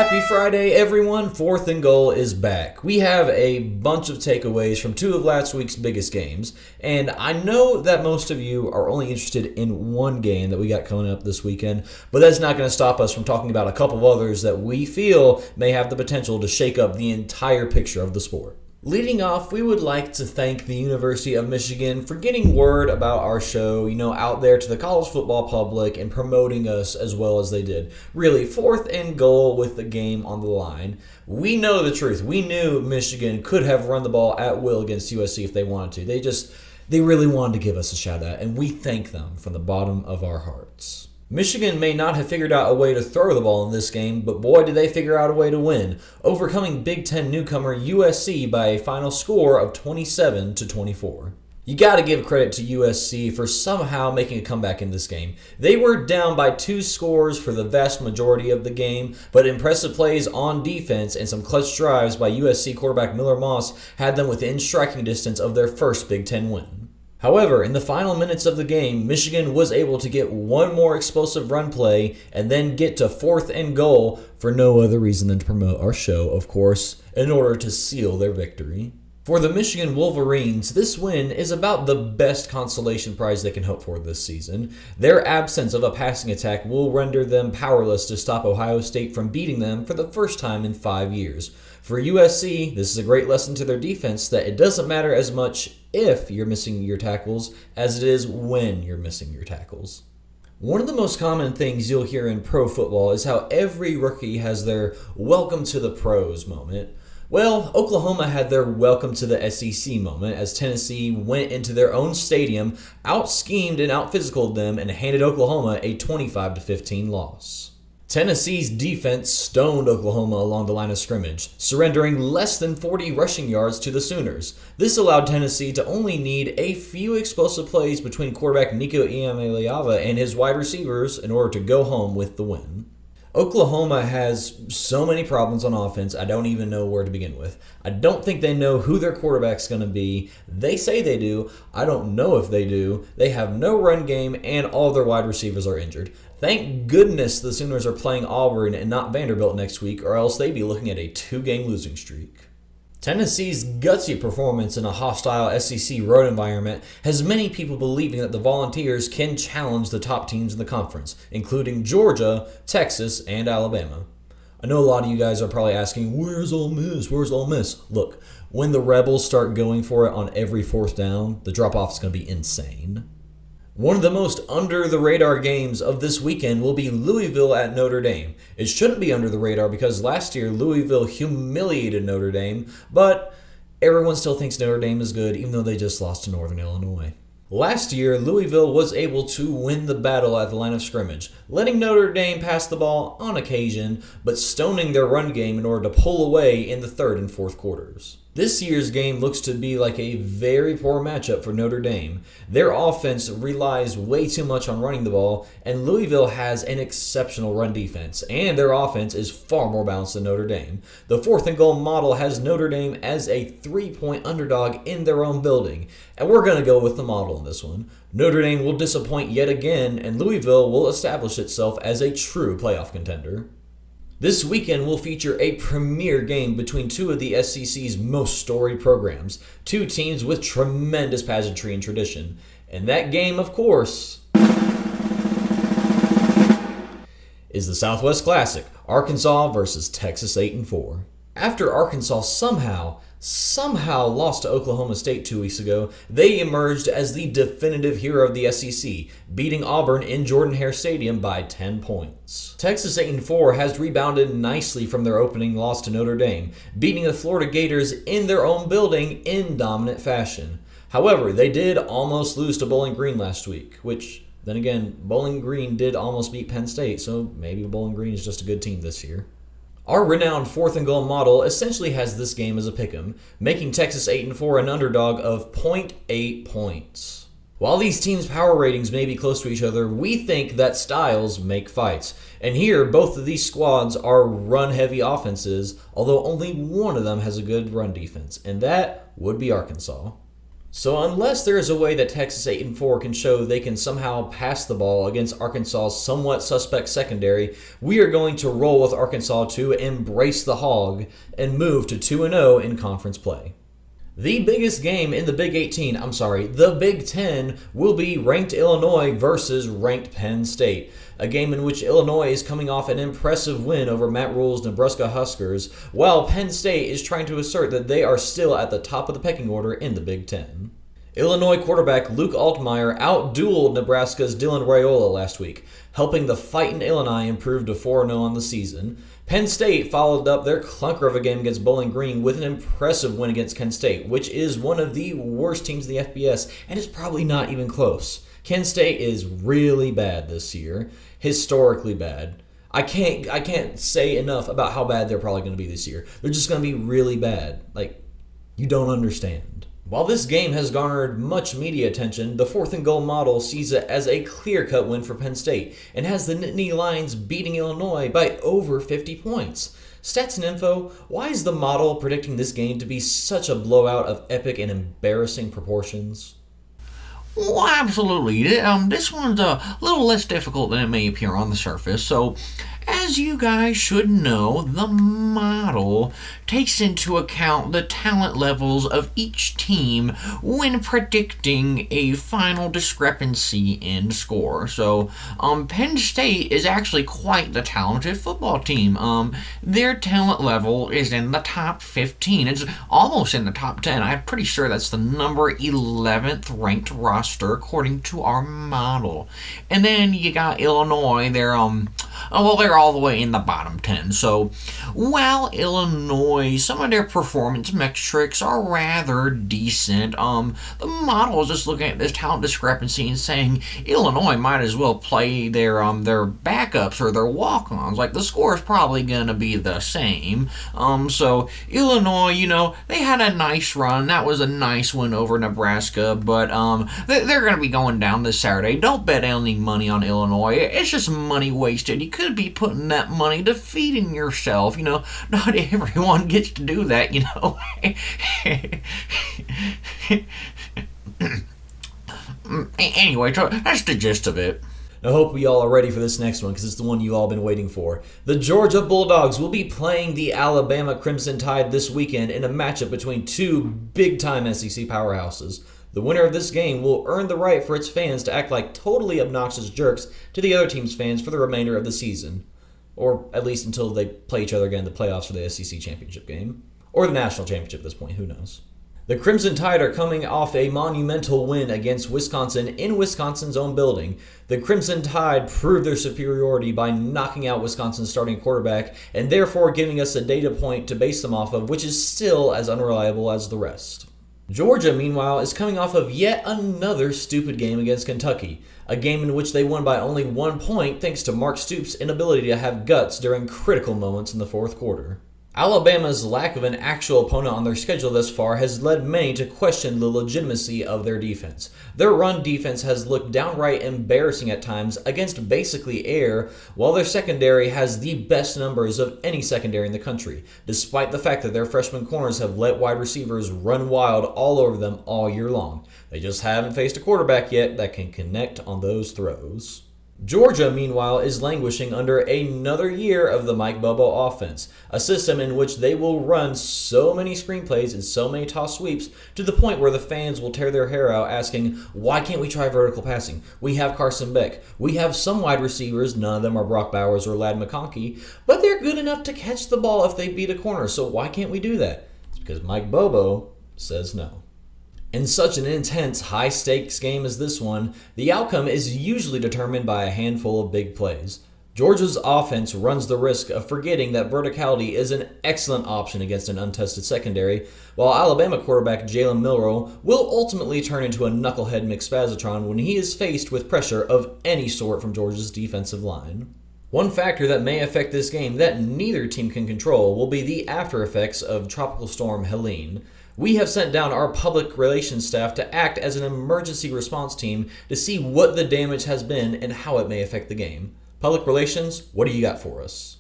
Happy Friday, everyone. Fourth and Goal is back. We have a bunch of takeaways from two of last week's biggest games, and I know that most of you are only interested in one game that we got coming up this weekend, but that's not going to stop us from talking about a couple of others that we feel may have the potential to shake up the entire picture of the sport. Leading off, we would like to thank the University of Michigan for getting word about our show, out there to the college football public and promoting us as well as they did. Really, fourth and goal with the game on the line. We know the truth. We knew Michigan could have run the ball at will against USC if they wanted to. They really wanted to give us a shout out, and we thank them from the bottom of our hearts. Michigan may not have figured out a way to throw the ball in this game, but boy did they figure out a way to win, overcoming Big Ten newcomer USC by a final score of 27-24. You got to give credit to USC for somehow making a comeback in this game. They were down by 2 scores for the vast majority of the game, but impressive plays on defense and some clutch drives by USC quarterback Miller Moss had them within striking distance of their first Big Ten win. However, in the final minutes of the game, Michigan was able to get one more explosive run play and then get to fourth and goal for no other reason than to promote our show, of course, in order to seal their victory. For the Michigan Wolverines, this win is about the best consolation prize they can hope for this season. Their absence of a passing attack will render them powerless to stop Ohio State from beating them for the first time in 5 years. For USC, this is a great lesson to their defense that it doesn't matter as much if you're missing your tackles as it is when you're missing your tackles. One of the most common things you'll hear in pro football is how every rookie has their welcome to the pros moment. Well, Oklahoma had their welcome to the SEC moment as Tennessee went into their own stadium, out-schemed and out-physicaled them, and handed Oklahoma a 25-15 loss. Tennessee's defense stoned Oklahoma along the line of scrimmage, surrendering less than 40 rushing yards to the Sooners. This allowed Tennessee to only need a few explosive plays between quarterback Nico Iamaleava and his wide receivers in order to go home with the win. Oklahoma has so many problems on offense, I don't even know where to begin with. I don't think they know who their quarterback's going to be. They say they do. I don't know if they do. They have no run game, and all their wide receivers are injured. Thank goodness the Sooners are playing Auburn and not Vanderbilt next week, or else they'd be looking at a 2-game losing streak. Tennessee's gutsy performance in a hostile SEC road environment has many people believing that the Volunteers can challenge the top teams in the conference, including Georgia, Texas, and Alabama. I know a lot of you guys are probably asking, where's Ole Miss? Where's Ole Miss? Look, when the Rebels start going for it on every fourth down, the drop-off is going to be insane. One of the most under-the-radar games of this weekend will be Louisville at Notre Dame. It shouldn't be under the radar because last year Louisville humiliated Notre Dame, but everyone still thinks Notre Dame is good even though they just lost to Northern Illinois. Last year, Louisville was able to win the battle at the line of scrimmage, letting Notre Dame pass the ball on occasion, but stoning their run game in order to pull away in the third and fourth quarters. This year's game looks to be like a very poor matchup for Notre Dame. Their offense relies way too much on running the ball, and Louisville has an exceptional run defense, and their offense is far more balanced than Notre Dame. The fourth and goal model has Notre Dame as a 3-point underdog in their own building, and we're going to go with the model in this one. Notre Dame will disappoint yet again, and Louisville will establish itself as a true playoff contender. This weekend will feature a premier game between two of the SEC's most storied programs, two teams with tremendous pageantry and tradition. And that game, of course, is the Southwest Classic, Arkansas versus Texas 8-4. After Arkansas somehow lost to Oklahoma State 2 weeks ago, they emerged as the definitive hero of the SEC, beating Auburn in Jordan-Hare Stadium by 10 points. Texas 8-4 has rebounded nicely from their opening loss to Notre Dame, beating the Florida Gators in their own building in dominant fashion. However, they did almost lose to Bowling Green last week, which, then again, Bowling Green did almost beat Penn State, so maybe Bowling Green is just a good team this year. Our renowned fourth and goal model essentially has this game as a pick'em, making Texas 8-4 an underdog of 0.8 points. While these teams' power ratings may be close to each other, we think that styles make fights. And here, both of these squads are run-heavy offenses, although only one of them has a good run defense, and that would be Arkansas. So unless there is a way that Texas 8-4 can show they can somehow pass the ball against Arkansas's somewhat suspect secondary, we are going to roll with Arkansas to embrace the hog and move to 2-0 in conference play. The biggest game in the the Big Ten, will be ranked Illinois versus ranked Penn State, a game in which Illinois is coming off an impressive win over Matt Rule's Nebraska Huskers, while Penn State is trying to assert that they are still at the top of the pecking order in the Big Ten. Illinois quarterback Luke Altmaier outdueled Nebraska's Dylan Raiola last week, helping the Fightin' Illini improve to 4-0 on the season. Penn State followed up their clunker of a game against Bowling Green with an impressive win against Kent State, which is one of the worst teams in the FBS and is probably not even close. Kent State is really bad this year, historically bad. I can't say enough about how bad they're probably going to be this year. They're just going to be really bad. Like, you don't understand. While this game has garnered much media attention, the 4th and goal model sees it as a clear-cut win for Penn State and has the Nittany Lions beating Illinois by over 50 points. Stats and info, why is the model predicting this game to be such a blowout of epic and embarrassing proportions? Well, absolutely. This one's a little less difficult than it may appear on the surface. So, as you guys should know, the model takes into account the talent levels of each team when predicting a final discrepancy in score. So, Penn State is actually quite the talented football team. Their talent level is in the top 15. It's almost in the top 10. I'm pretty sure that's the number 11th ranked roster according to our model. And then you got Illinois. They're all the way in the bottom 10. So, while Illinois, some of their performance metrics are rather decent, the model is just looking at this talent discrepancy and saying Illinois might as well play their backups or their walk-ons. Like, the score is probably going to be the same. So, Illinois, they had a nice run. That was a nice win over Nebraska, but they're going to be going down this Saturday. Don't bet any money on Illinois. It's just money wasted. You could be putting that money to feeding yourself. Not everyone gets to do that, Anyway, so that's the gist of it. I hope we all are ready for this next one because it's the one you've all been waiting for. The Georgia Bulldogs will be playing the Alabama Crimson Tide this weekend in a matchup between two big-time SEC powerhouses. The winner of this game will earn the right for its fans to act like totally obnoxious jerks to the other team's fans for the remainder of the season. Or at least until they play each other again in the playoffs for the SEC championship game. Or the national championship at this point, who knows. The Crimson Tide are coming off a monumental win against Wisconsin in Wisconsin's own building. The Crimson Tide proved their superiority by knocking out Wisconsin's starting quarterback and therefore giving us a data point to base them off of, which is still as unreliable as the rest. Georgia, meanwhile, is coming off of yet another stupid game against Kentucky, a game in which they won by only 1 point thanks to Mark Stoops' inability to have guts during critical moments in the fourth quarter. Alabama's lack of an actual opponent on their schedule thus far has led many to question the legitimacy of their defense. Their run defense has looked downright embarrassing at times against basically air, while their secondary has the best numbers of any secondary in the country, despite the fact that their freshman corners have let wide receivers run wild all over them all year long. They just haven't faced a quarterback yet that can connect on those throws. Georgia, meanwhile, is languishing under another year of the Mike Bobo offense, a system in which they will run so many screenplays and so many toss sweeps to the point where the fans will tear their hair out asking, why can't we try vertical passing? We have Carson Beck. We have some wide receivers, none of them are Brock Bowers or Ladd McConkey, but they're good enough to catch the ball if they beat a corner, so why can't we do that? It's because Mike Bobo says no. In such an intense, high-stakes game as this one, the outcome is usually determined by a handful of big plays. Georgia's offense runs the risk of forgetting that verticality is an excellent option against an untested secondary, while Alabama quarterback Jalen Milroe will ultimately turn into a knucklehead McSpazatron when he is faced with pressure of any sort from Georgia's defensive line. One factor that may affect this game that neither team can control will be the after effects of Tropical Storm Helene. We have sent down our public relations staff to act as an emergency response team to see what the damage has been and how it may affect the game. Public relations, what do you got for us?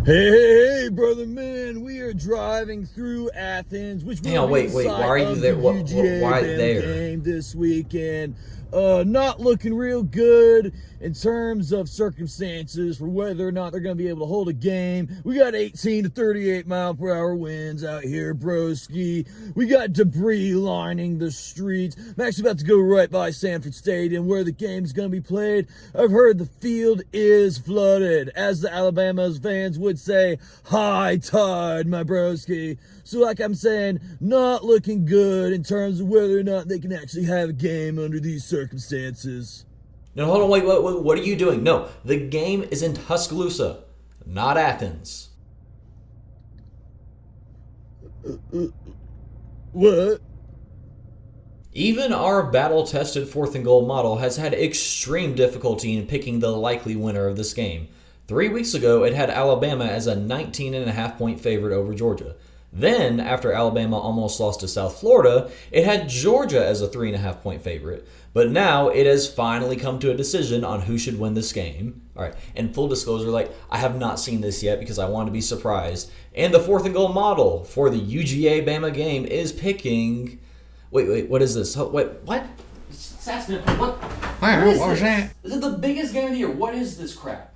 Hey, brother man, we are driving through Athens, which Hang on, will be wait, the why site are you of there? the Why UGA there? game this weekend. Not looking real good in terms of circumstances for whether or not they're going to be able to hold a game. We got 18 to 38 mile per hour winds out here, broski. We got debris lining the streets. I'm actually about to go right by Sanford Stadium where the game's going to be played. I've heard the field is flooded. As the Alabama's fans would say, high tide, my broski. So like I'm saying, not looking good in terms of whether or not they can actually have a game under these circumstances. No, hold on, wait, what are you doing? No, the game is in Tuscaloosa, not Athens. What? Even our battle-tested 4th and goal model has had extreme difficulty in picking the likely winner of this game. 3 weeks ago, it had Alabama as a 19.5-point favorite over Georgia. Then, after Alabama almost lost to South Florida, it had Georgia as a 3.5-point favorite. But now it has finally come to a decision on who should win this game. All right, and full disclosure, I have not seen this yet because I want to be surprised. And the 4th and goal model for the UGA Bama game is picking. Wait, what is this? Wait, what? Saxton, what? What was that? Is it the biggest game of the year? What is this crap?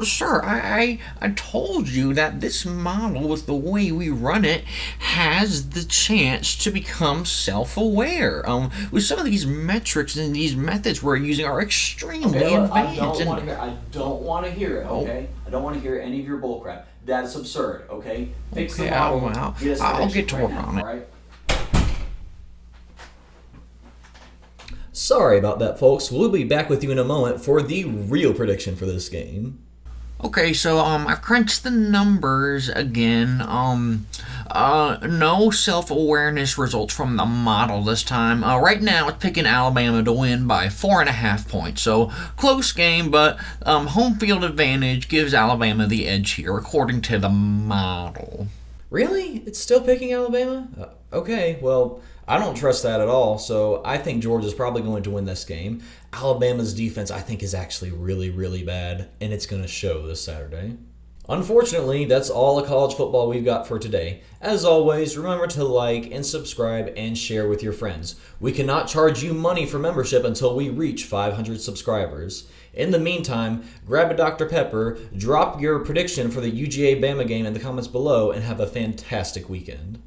Sir, I told you that this model, with the way we run it, has the chance to become self-aware. With some of these metrics and these methods we're using are extremely advanced. I don't want to hear it, okay? I don't want to hear any of your bullcrap. That's absurd, okay? Fix the model. I'll get to work on it. All right? Sorry about that, folks. We'll be back with you in a moment for the real prediction for this game. Okay, so I've crunched the numbers again. No self-awareness results from the model this time. Right now, it's picking Alabama to win by 4.5 points. So close game, but home field advantage gives Alabama the edge here, according to the model. Really? It's still picking Alabama? Okay, well, I don't trust that at all, so I think Georgia's probably going to win this game. Alabama's defense, I think, is actually really, really bad, and it's going to show this Saturday. Unfortunately, that's all the college football we've got for today. As always, remember to like and subscribe and share with your friends. We cannot charge you money for membership until we reach 500 subscribers. In the meantime, grab a Dr. Pepper, drop your prediction for the UGA Bama game in the comments below, and have a fantastic weekend.